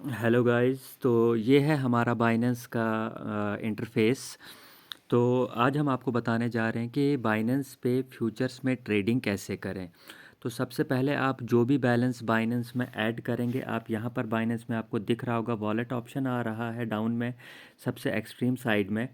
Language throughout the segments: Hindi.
Hello guys. तो ये है हमारा बाइनेंस का इंटरफेस। तो आज हम आपको बताने जा रहे हैं कि बाइनेंस पे फ्यूचर्स में ट्रेडिंग कैसे करें। तो सबसे पहले आप जो भी बैलेंस बाइनेंस में ऐड करेंगे, आप यहाँ पर बाइनेंस में आपको दिख रहा होगा वॉलेट ऑप्शन आ रहा है डाउन में सबसे एक्सट्रीम साइड में।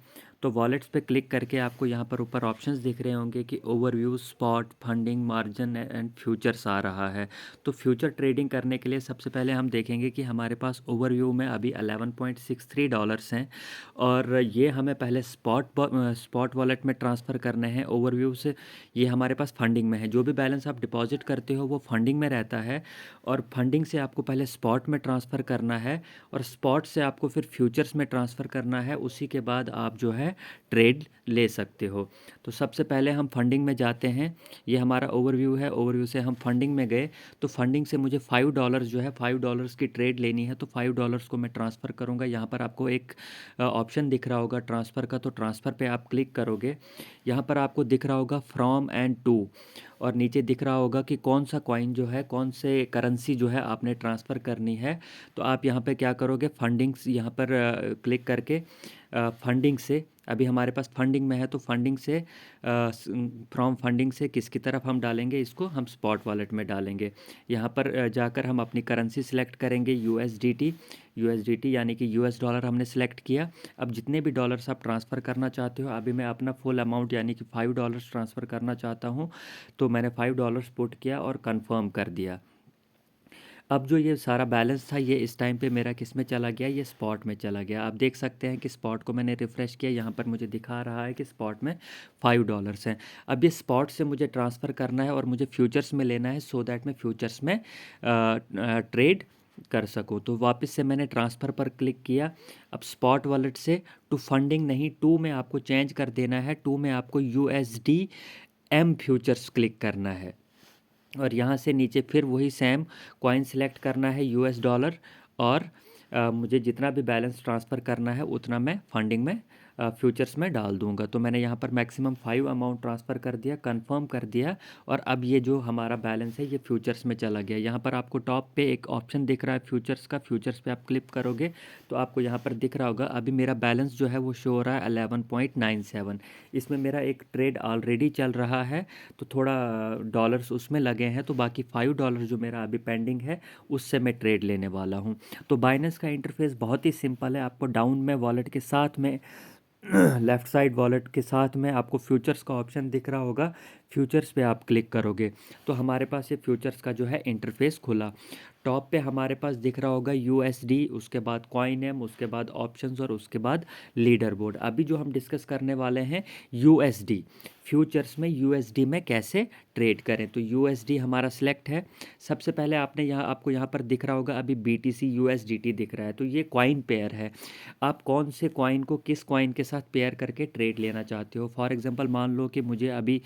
तो वॉलेट्स पे क्लिक करके आपको यहाँ पर ऊपर ऑप्शंस दिख रहे होंगे कि overview, spot, funding, margin and futures आ रहा है। तो फ्यूचर ट्रेडिंग करने के लिए सबसे पहले हम देखेंगे कि हमारे पास ओवरव्यू में अभी $11.63 हैं, और ये हमें पहले स्पॉट वॉलेट में ट्रांसफ़र करने हैं ओवरव्यू से। ये हमारे पास फंडिंग में है। जो भी बैलेंस आप डिपॉजिट करते हो वो फंडिंग में रहता है, और फंडिंग से आपको पहले स्पॉट में ट्रांसफ़र करना है, और स्पॉट से आपको फिर फ्यूचर्स में ट्रांसफ़र करना है। उसी के बाद आप जो है ट्रेड ले सकते हो। तो सबसे पहले हम फंडिंग में जाते हैं। ये हमारा ओवरव्यू है। ओवरव्यू से हम फंडिंग में गए, तो फंडिंग से मुझे $5 जो है $5 की ट्रेड लेनी है। तो $5 को मैं ट्रांसफ़र करूँगा। यहाँ पर आपको एक ऑप्शन दिख रहा होगा ट्रांसफ़र का, तो ट्रांसफ़र पे आप क्लिक करोगे। यहाँ पर आपको दिख रहा होगा फ्रॉम एंड टू, और नीचे दिख रहा होगा कि कौन सा कॉइन जो है, कौन से करेंसी जो है आपने ट्रांसफ़र करनी है। तो आप यहाँ पे क्या करोगे, फंडिंग्स यहाँ पर क्लिक करके फंडिंग से, अभी हमारे पास फंडिंग में है तो फंडिंग से, फ्रॉम फंडिंग से किसकी तरफ हम डालेंगे, इसको हम स्पॉट वॉलेट में डालेंगे। यहाँ पर जाकर हम अपनी करेंसी सिलेक्ट करेंगे, यूएसडीटी यानी कि यूएस डॉलर हमने सेलेक्ट किया। अब जितने भी डॉलर्स आप ट्रांसफ़र करना चाहते हो, अभी मैं अपना फुल अमाउंट यानी कि $5 ट्रांसफ़र करना चाहता हूँ। तो मैंने $5 पुट किया और कंफर्म कर दिया। अब जो ये सारा बैलेंस था, ये इस टाइम पे मेरा किस में चला गया, ये स्पॉट में चला गया। आप देख सकते हैं कि स्पॉट को मैंने रिफ़्रेश किया, यहाँ पर मुझे दिखा रहा है कि स्पॉट में $5 हैं। अब ये स्पॉट से मुझे ट्रांसफ़र करना है और मुझे फ्यूचर्स में लेना है, सो दैट मैं फ्यूचर्स में ट्रेड कर सकूँ। तो वापस से मैंने ट्रांसफ़र पर क्लिक किया। अब स्पॉट वॉलेट से टू फंडिंग नहीं, टू में आपको चेंज कर देना है। टू में आपको USDM फ्यूचर्स क्लिक करना है, और यहाँ से नीचे फिर वही सेम कॉइन सेलेक्ट करना है, US डॉलर। और मुझे जितना भी बैलेंस ट्रांसफ़र करना है उतना मैं फंडिंग में, फ्यूचर्स में डाल दूंगा। तो मैंने यहाँ पर मैक्सिमम 5 अमाउंट ट्रांसफ़र कर दिया, कंफर्म कर दिया, और अब ये जो हमारा बैलेंस है ये फ्यूचर्स में चला गया। यहाँ पर आपको टॉप पे एक ऑप्शन दिख रहा है फ्यूचर्स का, फ्यूचर्स पे आप क्लिक करोगे तो आपको यहाँ पर दिख रहा होगा अभी मेरा बैलेंस जो है वो शो हो रहा है 11.97। इसमें मेरा एक ट्रेड ऑलरेडी चल रहा है, तो थोड़ा डॉलर्स उसमें लगे हैं, तो बाकी $5 जो मेरा अभी पेंडिंग है उससे मैं ट्रेड लेने वाला हूँ। तो बाइनेंस का इंटरफेस बहुत ही सिंपल है। आपको डाउन में वॉलेट के साथ में लेफ़्ट साइड वॉलेट के साथ में आपको फ्यूचर्स का ऑप्शन दिख रहा होगा। फ्यूचर्स पे आप क्लिक करोगे तो हमारे पास ये फ्यूचर्स का जो है इंटरफेस खुला। टॉप पे हमारे पास दिख रहा होगा USD, उसके बाद कॉइन एम, उसके बाद ऑप्शंस, और उसके बाद लीडर बोर्ड। अभी जो हम डिस्कस करने वाले हैं USD, फ्यूचर्स में USD में कैसे ट्रेड करें। तो USD हमारा सिलेक्ट है। सबसे पहले आपको यहाँ पर दिख रहा होगा अभी BTC USDT दिख रहा है, तो ये कॉइन पेयर है। आप कौन से कॉइन को किस कॉइन के साथ पेयर करके ट्रेड लेना चाहते हो। फॉर एग्जांपल मान लो कि मुझे अभी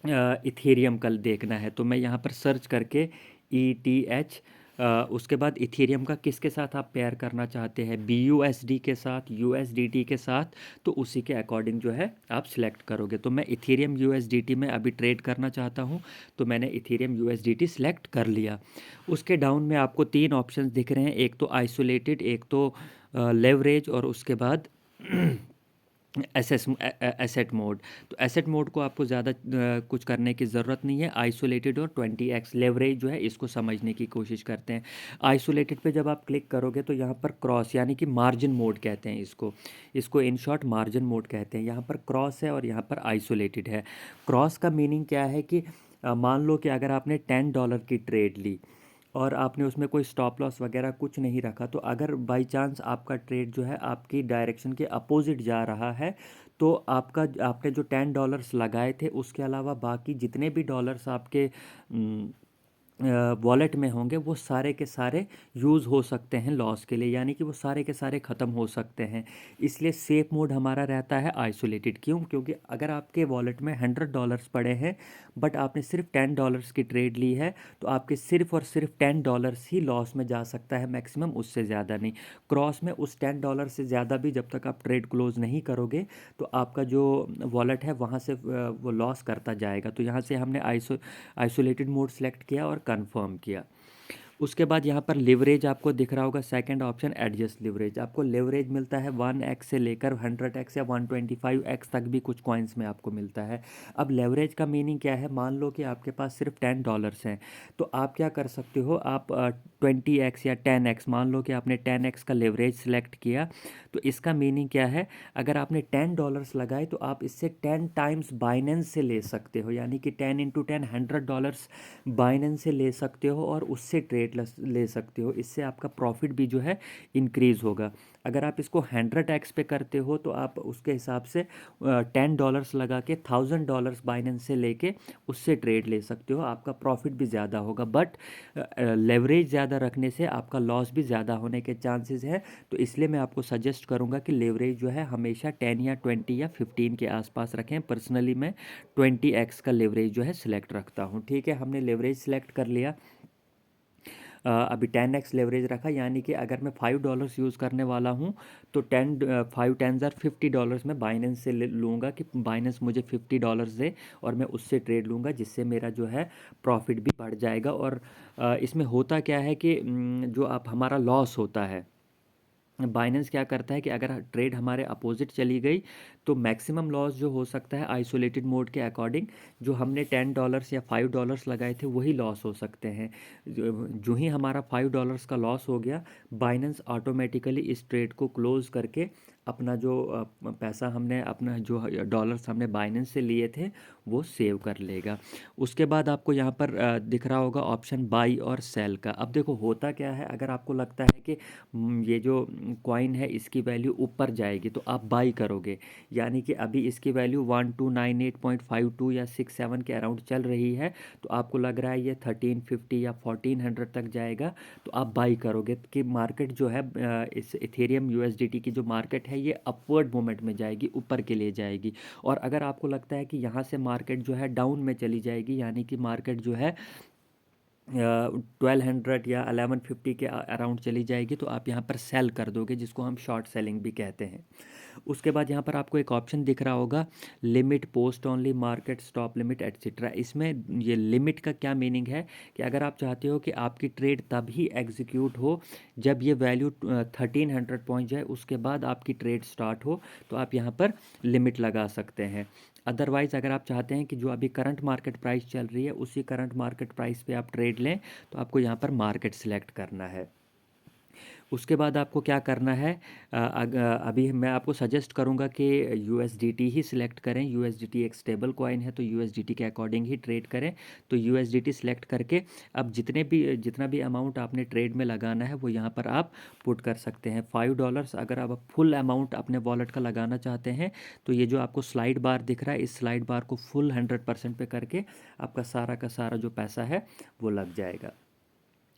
इथेरियम कल देखना है, तो मैं यहाँ पर सर्च करके ETH, उसके बाद इथेरियम का किसके साथ आप पेयर करना चाहते हैं, BUSD के साथ, USDT के साथ, तो उसी के अकॉर्डिंग जो है आप सिलेक्ट करोगे। तो मैं इथेरियम USDT में अभी ट्रेड करना चाहता हूँ, तो मैंने इथेरियम USDT सिलेक्ट कर लिया। उसके डाउन में आपको 3 ऑप्शंस दिख रहे हैं, एक तो आइसोलेटेड, एक तो लेवरेज, और उसके बाद एसेट मोड। तो एसेट मोड को आपको ज़्यादा कुछ करने की ज़रूरत नहीं है। आइसोलेटेड और 20x लेवरेज जो है इसको समझने की कोशिश करते हैं। आइसोलेटेड पे जब आप क्लिक करोगे तो यहाँ पर क्रॉस यानी कि मार्जिन मोड कहते हैं इसको, इसको इन शॉर्ट मार्जिन मोड कहते हैं। यहाँ पर क्रॉस है और यहाँ पर आइसोलेटेड है। क्रॉस का मीनिंग क्या है कि मान लो कि अगर आपने $10 की ट्रेड ली और आपने उसमें कोई स्टॉप लॉस वगैरह कुछ नहीं रखा, तो अगर बाई चांस आपका ट्रेड जो है आपकी डायरेक्शन के अपोजिट जा रहा है, तो आपने जो $10 लगाए थे उसके अलावा बाकी जितने भी डॉलर्स आपके वॉलेट में होंगे वो सारे के सारे यूज़ हो सकते हैं लॉस के लिए, यानी कि वो सारे के सारे ख़त्म हो सकते हैं। इसलिए सेफ मोड हमारा रहता है आइसोलेटेड। क्यों? क्योंकि अगर आपके वॉलेट में $100 पड़े हैं बट आपने सिर्फ $10 की ट्रेड ली है, तो आपके सिर्फ और सिर्फ $10 ही लॉस में जा सकता है मैक्सिमम, उससे ज़्यादा नहीं। क्रॉस में उस $10 से ज़्यादा भी जब तक आप ट्रेड क्लोज नहीं करोगे तो आपका जो वॉलेट है वहाँ से वो लॉस करता जाएगा। तो यहाँ से हमने आइसोलेटेड मोड सेलेक्ट किया और कंफर्म किया। उसके बाद यहाँ पर लिवरेज आपको दिख रहा होगा, सेकंड ऑप्शन एडजस्ट लिवरेज। आपको लिवरेज मिलता है 1x से लेकर 100x या 125x तक भी कुछ कॉइन्स में आपको मिलता है। अब लेवरेज का मीनिंग क्या है, मान लो कि आपके पास सिर्फ $10 हैं, तो आप क्या कर सकते हो, आप 20x या 10x, मान लो कि आपने 10x का लेवरेज सेलेक्ट किया, तो इसका मीनिंग क्या है, अगर आपने $10 लगाए तो आप इससे 10 टाइम्स बाइनेंस से ले सकते हो, यानी कि 10 इंटू 10 $100 बाइनेंस से ले सकते हो और उससे ट्रेड ले सकते हो। इससे आपका प्रॉफिट भी जो है इंक्रीज़ होगा। अगर आप इसको 100x पे करते हो तो आप उसके हिसाब से $10 लगा के $1000 बाइनेंस से लेके उससे ट्रेड ले सकते हो, आपका प्रॉफिट भी ज़्यादा होगा। बट लेवरेज ज़्यादा रखने से आपका लॉस भी ज़्यादा होने के चांसेस है। तो इसलिए मैं आपको सजेस्ट करूँगा कि लेवरेज जो है हमेशा 10 या 20 या 15 के आसपास रखें। पर्सनली मैं 20x का लेवरेज जो है सिलेक्ट रखता हूँ। ठीक है, हमने लेवरेज सिलेक्ट कर लिया। अभी 10x लेवरेज रखा, यानी कि अगर मैं $5 यूज़ करने वाला हूँ तो 5 10 मैं बाइनेंस से लूँगा कि बाइनेंस मुझे $50 दे और मैं उससे ट्रेड लूँगा, जिससे मेरा जो है प्रॉफिट भी बढ़ जाएगा। और इसमें होता क्या है कि जो आप हमारा लॉस होता है, बाइनेंस क्या करता है कि अगर ट्रेड हमारे अपोजिट चली गई तो मैक्सिमम लॉस जो हो सकता है आइसोलेटेड मोड के अकॉर्डिंग, जो हमने $10 या $5 लगाए थे वही लॉस हो सकते हैं। जो ही हमारा $5 का लॉस हो गया, बाइनेंस ऑटोमेटिकली इस ट्रेड को क्लोज करके अपना जो पैसा हमने, अपना जो डॉलर्स हमने बाइनेंस से लिए थे वो सेव कर लेगा। उसके बाद आपको यहाँ पर दिख रहा होगा ऑप्शन बाई और सेल का। अब देखो होता क्या है, अगर आपको लगता है कि ये जो कॉइन है इसकी वैल्यू ऊपर जाएगी तो आप बाई करोगे, यानी कि अभी इसकी वैल्यू 1298.52 या 67 के अराउंड चल रही है, तो आपको लग रहा है ये 1350 या 1400 तक जाएगा, तो आप बाई करोगे कि मार्केट जो है इस इथेरियम यूएसडीटी की जो मार्केट है ये अपवर्ड मूवमेंट में जाएगी, ऊपर के लिए जाएगी। और अगर आपको लगता है कि यहाँ से मार्केट जो है डाउन में चली जाएगी, यानी कि मार्केट जो है 1200 या 1150 के अराउंड चली जाएगी, तो आप यहाँ पर सेल कर दोगे, जिसको हम शॉर्ट सेलिंग भी कहते हैं। उसके बाद यहाँ पर आपको एक ऑप्शन दिख रहा होगा limit, post only, market stop limit etcetera. इसमें ये लिमिट का क्या मीनिंग है कि अगर आप चाहते हो कि आपकी ट्रेड तभी एग्जीक्यूट हो जब ये वैल्यू 1300 पहुँच जाए, उसके बाद आपकी ट्रेड स्टार्ट हो, तो आप यहाँ पर लिमिट लगा सकते हैं। अदरवाइज़ अगर आप चाहते हैं कि जो अभी करंट मार्केट प्राइस चल रही है उसी करंट मार्केट प्राइस पे आप ट्रेड लें, तो आपको यहाँ पर मार्केट सिलेक्ट करना है। उसके बाद आपको क्या करना है, अभी मैं आपको सजेस्ट करूंगा कि यूएसडीटी ही सिलेक्ट करें। यूएसडीटी एक स्टेबल कॉइन है, तो यूएसडीटी के अकॉर्डिंग ही ट्रेड करें। तो यूएसडीटी सिलेक्ट करके अब जितना भी अमाउंट आपने ट्रेड में लगाना है वो यहाँ पर आप पुट कर सकते हैं। $5 अगर आप फुल अमाउंट अपने वॉलेट का लगाना चाहते हैं, तो ये जो आपको स्लाइड बार दिख रहा है, इस स्लाइड बार को फुल 100% पे करके आपका सारा का सारा जो पैसा है वो लग जाएगा।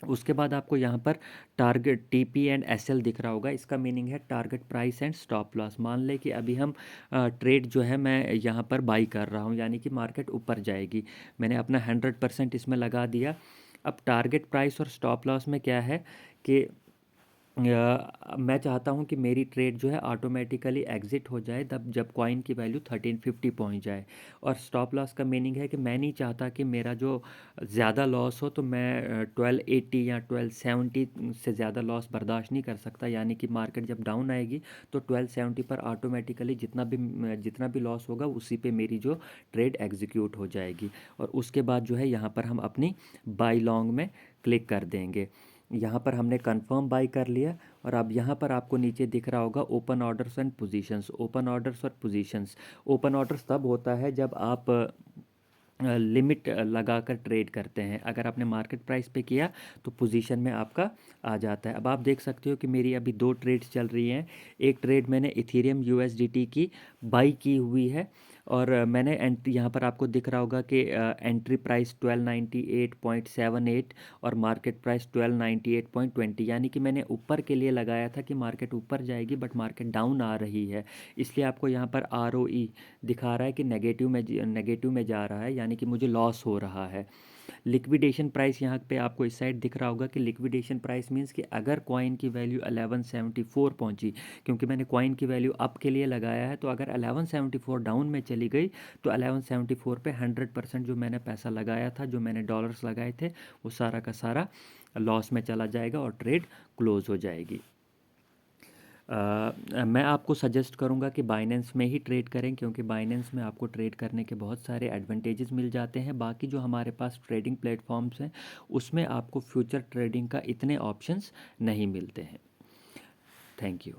उसके बाद आपको यहाँ पर टारगेट टीपी एंड एसएल दिख रहा होगा। इसका मीनिंग है target price and stop loss. मान लें कि अभी हम ट्रेड जो है मैं यहाँ पर बाई कर रहा हूँ, यानी कि मार्केट ऊपर जाएगी, मैंने अपना 100% इसमें लगा दिया। अब टारगेट प्राइस और स्टॉप लॉस में क्या है कि मैं चाहता हूं कि मेरी ट्रेड जो है ऑटोमेटिकली एग्जिट हो जाए तब जब कॉइन की वैल्यू 1350 पहुंच जाए। और स्टॉप लॉस का मीनिंग है कि मैं नहीं चाहता कि मेरा जो ज़्यादा लॉस हो, तो मैं 1280 या 1270 से ज़्यादा लॉस बर्दाश्त नहीं कर सकता, यानी कि मार्केट जब डाउन आएगी तो 1270 पर ऑटोमेटिकली जितना भी लॉस होगा उसी पे मेरी जो ट्रेड एग्जीक्यूट हो जाएगी। और उसके बाद जो है यहाँ पर हम अपनी बाई लॉन्ग में क्लिक कर देंगे। यहाँ पर हमने कंफर्म बाई कर लिया। और अब यहाँ पर आपको नीचे दिख रहा होगा open orders and positions. Open orders और पोजीशंस, ओपन ऑर्डर्स तब होता है जब आप लिमिट लगा कर ट्रेड करते हैं। अगर आपने मार्केट प्राइस पे किया तो पोजीशन में आपका आ जाता है। अब आप देख सकते हो कि मेरी अभी दो ट्रेड्स चल रही हैं। एक ट्रेड मैंने इथेरियम यूएसडीटी की बाई की हुई है, और मैंने एंट्री यहाँ पर आपको दिख रहा होगा कि एंट्री प्राइस 1298.78 और मार्केट प्राइस 1298.20, यानी कि मैंने ऊपर के लिए लगाया था कि मार्केट ऊपर जाएगी, बट मार्केट डाउन आ रही है, इसलिए आपको यहाँ पर आरओई दिखा रहा है कि नेगेटिव में जा रहा है, यानी कि मुझे लॉस हो रहा है। लिक्विडेशन प्राइस यहाँ पे आपको इस साइड दिख रहा होगा कि लिक्विडेशन प्राइस मीन्स कि अगर कॉइन की वैल्यू 1174 पहुंची, क्योंकि मैंने कॉइन की वैल्यू अप के लिए लगाया है, तो अगर 1174 डाउन में चली गई तो 1174 पे 100% जो मैंने पैसा लगाया था, जो मैंने डॉलर्स लगाए थे, वो सारा का सारा लॉस में चला जाएगा और ट्रेड क्लोज हो जाएगी। मैं आपको सजेस्ट करूंगा कि बाइनेंस में ही ट्रेड करें, क्योंकि बाइनेंस में आपको ट्रेड करने के बहुत सारे एडवांटेजेस मिल जाते हैं। बाकी जो हमारे पास ट्रेडिंग प्लेटफॉर्म्स हैं उसमें आपको फ्यूचर ट्रेडिंग का इतने ऑप्शंस नहीं मिलते हैं। Thank you.